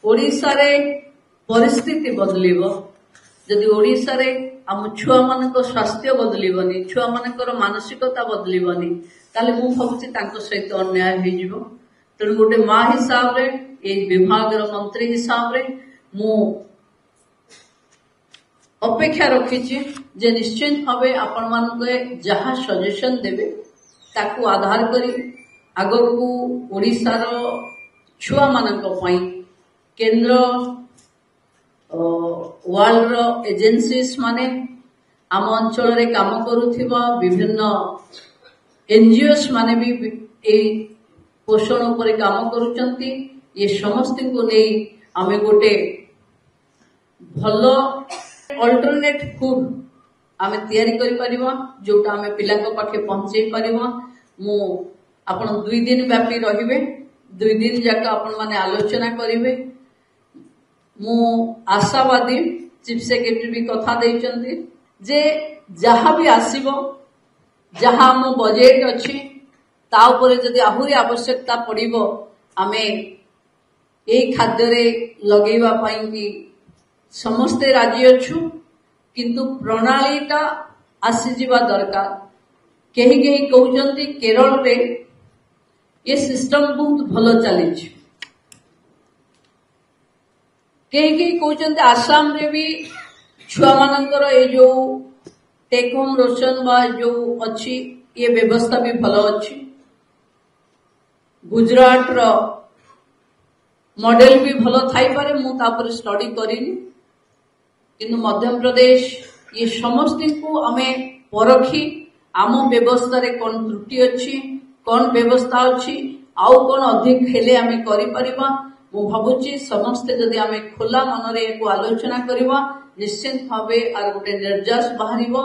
ओडिशा रे परिस्थिति बदलिबो जदि ओडिशा रे आम छुआ मानक स्वास्थ्य बदलिबनी छुआ मानकर मानसिकता बदलिबनी ताले मु भाबुची तांको सहित अन्याय हो जिवो। तेणु गोटे माँ हिसाब रे ए विभाग मंत्री हिसाब रे मु अपेक्षा रखिछि जे निश्चित भावे आपण मानके जहा सजेशन देबे ताकू आधार करी आगकू ओडिशा रो छुआ मानक पई केंद्र वर्ल्ड रो एजेंसीज माने आम अंचल रे काम करूथिबा विभिन्न एनजीओस माने भी ए पोषण उपरे काम करूचंती। ये समस्त को नै आमे गोटे भलो अल्टरनेट फूड आमे तयारी करि परिबा जोटा आमे पिलाको पाखे पहुंचै परिबा। मु आपण 2 दिन व्यापी रहिबे 2 दिन जाक आपण माने आलोचना करिवे। मु आशावादी चीफ सेक्रेटरी भी कथा दैचंती जे जहा भी आसीबो जहा हम बजेट अछि ता ऊपर जदि आहुरी आवश्यकता पड़िबो आमे ए खाद्य रे लगेवा पई कि समस्त राजी अछु किंतु प्रणालीटा आसी जीवा दरकार। केही केही कहउचंती केरल रे ये सिस्टम बहुत भलो चली छी केही केही कहउचंती आसाम रे भी छुआ मानकर ए जो टेक होम रोशन बा जो अछि ये व्यवस्था भी भलो अछि। गुजरात रो मॉडल भी भलो थाई पारे मु ता पर स्टडी करिनी किंतु मध्य प्रदेश ये समस्त को हमें परखी आम व्यवस्था रे कोन त्रुटि अछि कोन व्यवस्था अछि आउ कोन अधिक हेले हमें करि परिबा। मु भाबुची समस्त जदि आमे खुला मन रे को आलोचना करिबा निश्चित भावे आर गोटे निर्यास बाहरिबो।